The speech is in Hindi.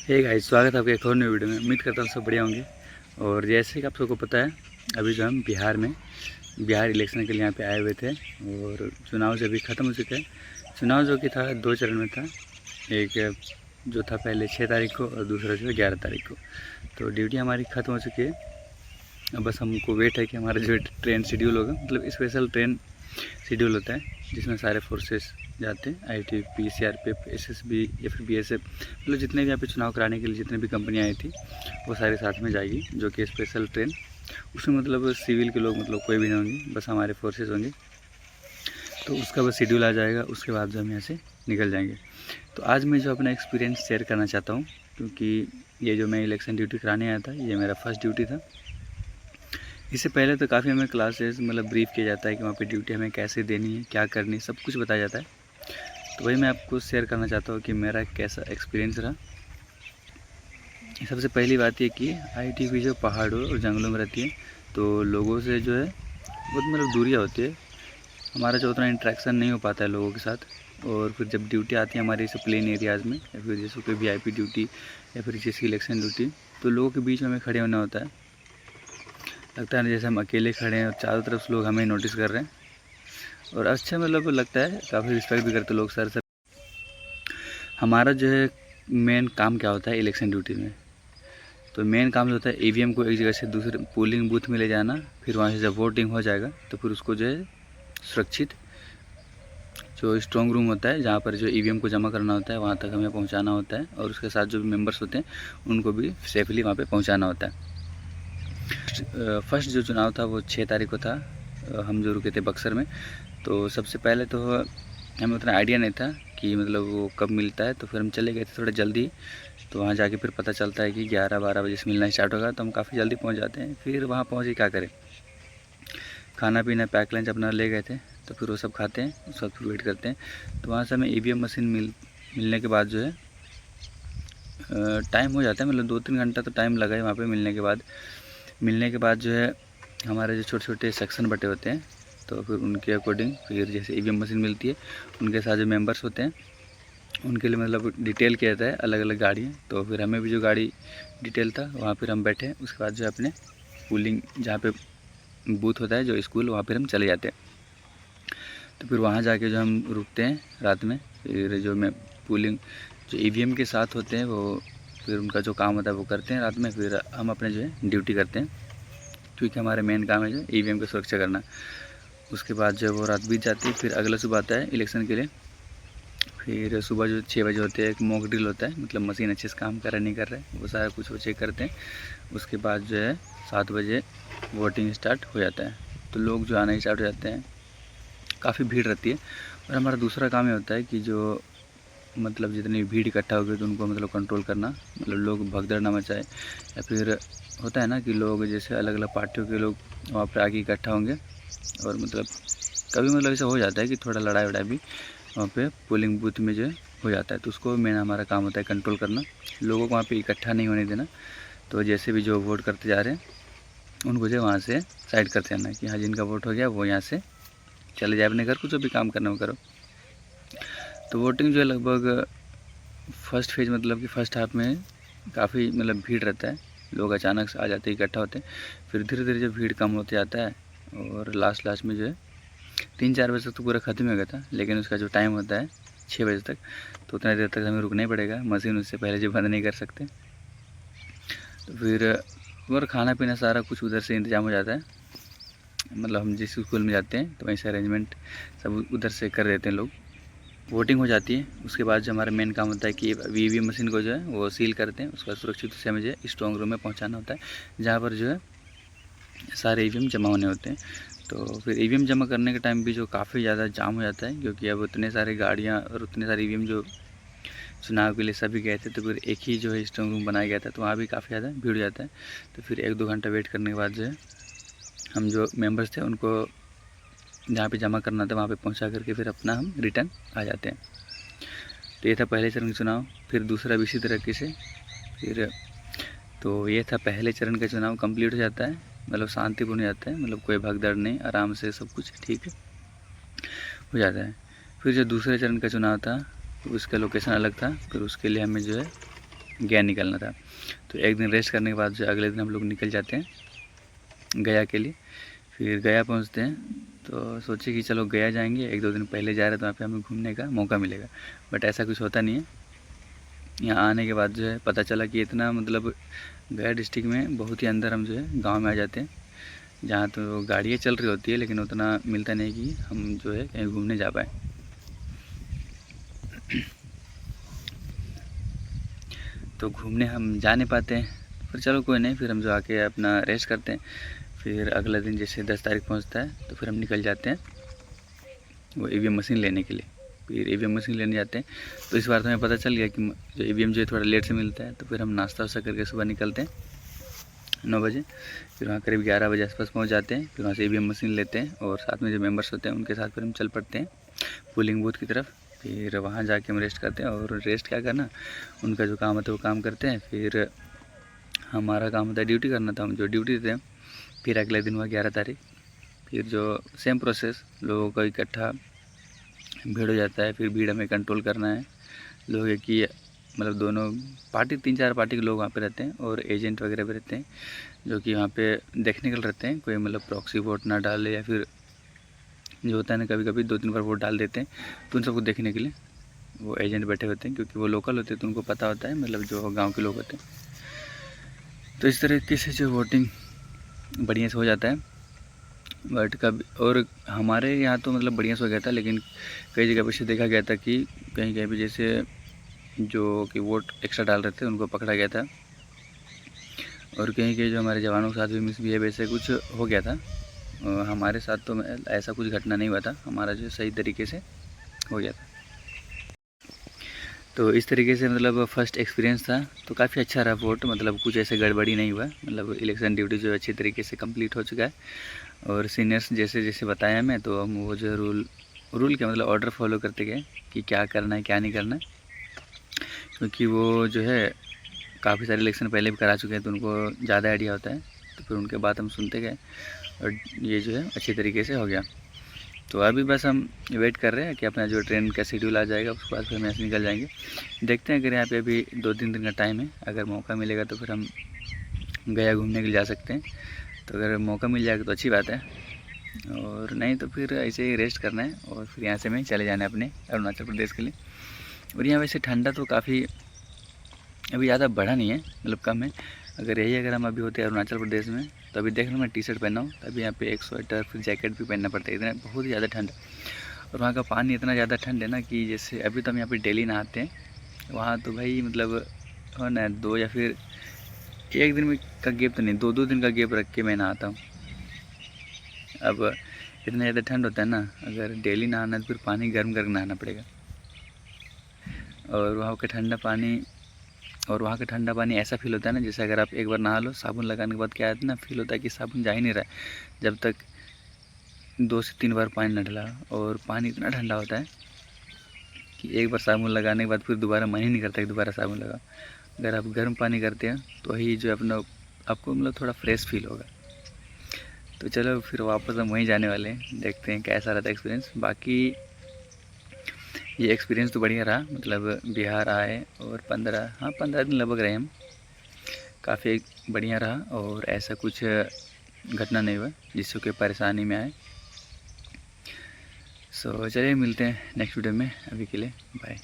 हे गाइस, स्वागत है आपके एक और नई वीडियो में। उम्मीद करता हूँ सब बढ़िया होंगे। और जैसे कि आप सबको पता है, अभी जो हम बिहार इलेक्शन के लिए यहाँ पे आए हुए थे और चुनाव जो अभी ख़त्म हो चुका है। चुनाव जो कि था 2 चरण में था। एक जो था पहले 6 तारीख को और दूसरा जो है 11 तारीख को। तो ड्यूटी हमारी ख़त्म हो चुकी है। अब बस हमको वेट है कि हमारा जो ट्रेन शेड्यूल होगा, मतलब स्पेशल ट्रेन शेड्यूल होता है जिसमें सारे फोर्सेस जाते हैं, आईटीबीपी, सीआरपीएफ, एसएसबी या फिर बीएसएफ, मतलब जितने भी यहाँ पे चुनाव कराने के लिए जितने भी कंपनियाँ आई थी वो सारे साथ में जाएगी, जो कि स्पेशल ट्रेन। उसमें मतलब सिविल के लोग मतलब कोई भी नहीं होंगे, बस हमारे फोर्सेस होंगे। तो उसका बस शेड्यूल आ जाएगा, उसके बाद जो हम यहाँ से निकल जाएंगे। तो आज मैं जो अपना एक्सपीरियंस शेयर करना चाहता हूँ, क्योंकि ये जो मैं इलेक्शन ड्यूटी कराने आया था ये मेरा फर्स्ट ड्यूटी था। इससे पहले तो काफ़ी हमें क्लासेस मतलब ब्रीफ किया जाता है कि वहाँ पे ड्यूटी हमें कैसे देनी है, क्या करनी है, सब कुछ बताया जाता है। तो वही मैं आपको शेयर करना चाहता हूँ कि मेरा कैसा एक्सपीरियंस रहा। सबसे पहली बात ये कि आईटीबी जो पहाड़ों और जंगलों में रहती है, तो लोगों से जो है बहुत मतलब दूरियाँ होती है, हमारा जो उतना इंट्रैक्शन नहीं हो पाता है लोगों के साथ। और फिर जब ड्यूटी आती है हमारे इस प्लेन एरियाज़ में, या फिर जैसे कोई वीआईपी ड्यूटी या फिर जैसे इलेक्शन ड्यूटी, तो लोगों के बीच में हमें खड़े होना होता है। लगता है ना जैसे हम अकेले खड़े हैं और चारों तरफ से लोग हमें नोटिस कर रहे हैं। और अच्छा मतलब लगता है, काफ़ी रिस्पेक्ट भी करते लोग। सर हमारा जो है मेन काम क्या होता है इलेक्शन ड्यूटी में, तो मेन काम जो होता है ईवीएम को एक जगह से दूसरे पोलिंग बूथ में ले जाना। फिर वहाँ से जब वोटिंग हो जाएगा तो फिर उसको जो है सुरक्षित जो स्ट्रॉन्ग रूम होता है जहाँ पर जो ईवीएम को जमा करना होता है वहाँ तक हमें पहुँचाना होता है। और उसके साथ जो भी मेंबर्स होते हैं उनको भी सेफली वहाँ पे पहुँचाना होता है। फर्स्ट जो चुनाव था वो 6 तारीख को था। हम जो रुके थे बक्सर में। तो सबसे पहले तो हमें उतना आइडिया नहीं था कि मतलब वो कब मिलता है, तो फिर हम चले गए थे थोड़ा जल्दी। तो वहाँ जाके फिर पता चलता है कि 11-12 बजे से मिलना स्टार्ट होगा, तो हम काफ़ी जल्दी पहुँच जाते हैं। फिर वहाँ पहुँच के क्या करें, खाना पीना पैक लंच अपना ले गए थे, तो फिर वो सब खाते हैं, उस वक्त फिर वेट करते हैं। तो वहाँ से हमें ईवीएम मशीन मिलने के बाद जो है टाइम हो जाता है, मतलब 2-3 घंटा तो टाइम लगा है वहाँ पे मिलने के बाद जो है हमारे जो छोटे छोटे सेक्शन बटे होते हैं, तो फिर उनके अकॉर्डिंग फिर जैसे ईवीएम मशीन मिलती है उनके साथ जो मेंबर्स होते हैं उनके लिए मतलब डिटेल किया जाता है अलग अलग गाड़ियाँ। तो फिर हमें भी जो गाड़ी डिटेल था वहाँ फिर हम बैठे, उसके बाद जो है अपने पोलिंग जहाँ पे बूथ होता है जो स्कूल, वहाँ फिर हम चले जाते हैं। तो फिर वहाँ जाके जो हम रुकते हैं रात में। फिर जो मैं पोलिंग जो ईवीएम के साथ होते हैं वो फिर उनका जो काम होता है वो करते हैं रात में। फिर हम अपने जो है ड्यूटी करते हैं, क्योंकि हमारा मेन काम है जो ईवीएम की सुरक्षा करना। उसके बाद जो वो रात बीत जाती है, फिर अगला सुबह आता है इलेक्शन के लिए। फिर सुबह जो 6 बजे होते हैं एक मॉक ड्रिल होता है, मतलब मशीन अच्छे से काम कर रहा है नहीं कर रहा है वो सारा कुछ वो चेक करते हैं। उसके बाद जो है 7 बजे वोटिंग स्टार्ट हो जाता है, तो लोग जो आना स्टार्ट हो जाते हैं, काफ़ी भीड़ रहती है। और हमारा दूसरा काम ये होता है कि जो मतलब जितनी भीड़ इकट्ठा होगी तो उनको मतलब कंट्रोल करना, मतलब लोग भगदड़ ना मचाए। या फिर होता है ना कि लोग जैसे अलग अलग पार्टियों के लोग वहाँ पर आके इकट्ठा होंगे, और मतलब कभी मतलब ऐसा हो जाता है कि थोड़ा लड़ाई वड़ाई भी वहाँ पे पोलिंग बूथ में जो हो जाता है। तो उसको मेन हमारा काम होता है कंट्रोल करना, लोगों को वहाँ पे इकट्ठा नहीं होने देना। तो जैसे भी जो वोट करते जा रहे हैं उनको जो वहाँ से साइड करते जाना कि हाँ जिनका वोट हो गया वो यहाँ से चले जाए अपने घर को, जो भी काम करना वो करो। तो वोटिंग जो है लगभग फर्स्ट फेज मतलब कि फ़र्स्ट हाफ में काफ़ी मतलब भीड़ रहता है, लोग अचानक से आ जाते हैं, इकट्ठा होते हैं। फिर धीरे धीरे जो भीड़ कम होते जाता है, और लास्ट में जो है 3-4 बजे तक तो पूरा ख़त्म हो गया था। लेकिन उसका जो टाइम होता है 6 बजे तक, तो उतना देर तक हमें रुकना ही पड़ेगा, मशीन उससे पहले जो बंद नहीं कर सकते। तो फिर और खाना पीना सारा कुछ उधर से इंतज़ाम हो जाता है, मतलब हम जिस स्कूल में जाते हैं तो वहीं से अरेंजमेंट सब उधर से कर देते हैं लोग। वोटिंग हो जाती है, उसके बाद जो हमारा मेन काम होता है कि ईवीएम मशीन को जो है वो सील करते हैं, उसका सुरक्षित से हमें जो है स्ट्रॉन्ग रूम में पहुंचाना होता है, जहां पर जो है सारे ईवीएम जमा होने होते हैं। तो फिर ईवीएम जमा करने के टाइम भी जो काफ़ी ज़्यादा जाम हो जाता है, क्योंकि अब उतने सारे गाड़ियाँ और उतने सारे ईवीएम जो चुनाव के लिए सभी गए थे, तो फिर एक ही जो है स्ट्रॉन्ग रूम बनाया गया था, तो वहाँ भी काफ़ी ज़्यादा भीड़ हो जाता है। तो फिर 1-2 घंटा वेट करने के बाद जो है हम जो मेम्बर्स थे उनको जहाँ पे जमा करना था वहाँ पे पहुँचा करके फिर अपना हम रिटर्न आ जाते हैं। तो ये था पहले चरण का चुनाव। फिर दूसरा भी इसी तरीके से फिर तो ये था पहले चरण का चुनाव कंप्लीट हो जाता है, मतलब शांतिपूर्ण हो जाता है, मतलब कोई भगदड़ नहीं, आराम से सब कुछ ठीक हो जाता है। फिर जो दूसरे चरण का चुनाव था उसका लोकेशन अलग था, फिर उसके लिए हमें जो है गया निकलना था। तो एक दिन रेस्ट करने के बाद जो अगले दिन हम लोग निकल जाते हैं गया के लिए। फिर गया पहुंचते हैं तो सोचे कि चलो गया जाएंगे, 1-2 दिन पहले जा रहे हैं तो वहाँ पे हमें घूमने का मौका मिलेगा, बट ऐसा कुछ होता नहीं है। यहाँ आने के बाद जो है पता चला कि इतना मतलब गया डिस्ट्रिक्ट में बहुत ही अंदर हम जो है गाँव में आ जाते हैं, जहाँ तो गाड़ियाँ चल रही होती है लेकिन उतना मिलता नहीं कि हम जो है कहीं घूमने जा पाएँ। तो घूमने हम जा नहीं पाते हैं, फिर चलो कोई नहीं, फिर हम जो आके अपना रेस्ट करते हैं। फिर अगला दिन जैसे 10 तारीख पहुंचता है तो फिर हम निकल जाते हैं वो ईवीएम मशीन लेने के लिए। फिर ईवीएम मशीन लेने जाते हैं तो इस बार तो हमें पता चल गया कि जो ईवीएम जो है थोड़ा लेट से मिलता है। तो फिर हम नाश्ता वास्ता करके सुबह निकलते हैं 9 बजे, फिर वहाँ करीब 11 बजे आसपास पहुँच जाते हैं। फिर वहाँ से ईवीएम मशीन लेते हैं और साथ में जो मेम्बर्स होते हैं उनके साथ फिर हम चल पड़ते हैं पोलिंग बूथ की तरफ। फिर वहाँ जाके हम रेस्ट करते हैं, और रेस्ट क्या करना, उनका जो काम होता है वो काम करते हैं। फिर हमारा काम होता है ड्यूटी करना, था हम जो ड्यूटी देते हैं। फिर अगले दिन हुआ 11 तारीख, फिर जो सेम प्रोसेस, लोगों का इकट्ठा भीड़ हो जाता है। फिर भीड़ हमें कंट्रोल करना है। लोग एक ही मतलब दोनों पार्टी 3-4 पार्टी के लोग वहाँ पे रहते हैं और एजेंट वगैरह भी रहते हैं जो कि वहाँ पे देखने के लिए रहते हैं, कोई मतलब प्रॉक्सी वोट ना डाले, या फिर जो होता है ना कभी कभी 2-3 बार वोट डाल देते हैं, तो उन सबको देखने के लिए वो एजेंट बैठे होते हैं, क्योंकि वो लोकल होते हैं तो उनको पता होता है, मतलब जो गाँव के लोग होते हैं। तो इस तरीके से जो वोटिंग बढ़िया से हो जाता है। बट कभी और हमारे यहाँ तो मतलब बढ़िया से हो गया था, लेकिन कई जगह पर से देखा गया था कि कहीं कहीं पे जैसे जो कि वोट एक्स्ट्रा डाल रहे थे उनको पकड़ा गया था, और कहीं कहीं जो हमारे जवानों के साथ भी मिसबिहेव ऐसे कुछ हो गया था। हमारे साथ तो ऐसा कुछ घटना नहीं हुआ था, हमारा जो सही तरीके से हो गया था। तो इस तरीके से मतलब फ़र्स्ट एक्सपीरियंस था, तो काफ़ी अच्छा रहा वोट, मतलब कुछ ऐसे गड़बड़ी नहीं हुआ, मतलब इलेक्शन ड्यूटी जो अच्छी तरीके से कंप्लीट हो चुका है। और सीनियर्स जैसे जैसे बताया मैं, तो हम वो जो रूल के मतलब ऑर्डर फॉलो करते गए कि क्या करना है क्या नहीं करना है, क्योंकि वो जो है काफ़ी सारे इलेक्शन पहले भी करा चुके हैं तो उनको ज़्यादा आइडिया होता है। तो फिर उनके बाद हम सुनते गए और ये जो है अच्छी तरीके से हो गया। तो अभी बस हम वेट कर रहे हैं कि अपना जो ट्रेन का शेड्यूल आ जाएगा, उसके बाद फिर हम यहाँ से निकल जाएंगे। देखते हैं, अगर यहाँ पे अभी 2-3 दिन का टाइम है, अगर मौका मिलेगा तो फिर हम गया घूमने के लिए जा सकते हैं। तो अगर मौका मिल जाएगा तो अच्छी बात है, और नहीं तो फिर ऐसे ही रेस्ट करना है और फिर यहाँ से हमें चले जाना है अपने अरुणाचल प्रदेश के लिए। और यहाँ वैसे ठंडा तो काफ़ी अभी ज़्यादा बढ़ा नहीं है, मतलब कम है। अगर हम अभी होते अरुणाचल प्रदेश में तो अभी देख लो मैं टी-शर्ट पहना हूँ, तभी यहाँ पे एक स्वेटर फिर जैकेट भी पहनना पड़ता है, इतना बहुत ही ज़्यादा ठंड। और वहाँ का पानी इतना ज़्यादा ठंड है ना कि जैसे अभी तो हम यहाँ पे डेली नहाते हैं, वहाँ तो भाई मतलब हो ना 2 या फिर 1 दिन में का गैप तो नहीं, 2-2 दिन का गैप रख के मैं नहाता हूँ। अब इतना ज़्यादा ठंड होता है ना, अगर डेली नहाना है तो फिर पानी गर्म करके नहाना पड़ेगा। और वहाँ का ठंडा पानी ऐसा फील होता है ना, जैसे अगर आप एक बार नहा लो, साबुन लगाने के बाद क्या है ना, फील होता है कि साबुन जा ही नहीं रहा है जब तक 2 से 3 बार पानी न डला। और पानी इतना ठंडा होता है कि एक बार साबुन लगाने के बाद फिर दोबारा मन ही नहीं करता कि दोबारा साबुन लगा। अगर आप गर्म पानी करते हैं तो ही जो अपना आपको मतलब थोड़ा फ्रेश फील होगा। तो चलो फिर वापस हम वहीं जाने वाले हैं, देखते हैं कैसा रहता है एक्सपीरियंस। बाकी ये एक्सपीरियंस तो बढ़िया रहा, मतलब बिहार आए और 15 दिन लगभग रहे हम, काफ़ी बढ़िया रहा, और ऐसा कुछ घटना नहीं हुआ जिससे कोई परेशानी में आए। सो चलिए मिलते हैं नेक्स्ट वीडियो में, अभी के लिए बाय।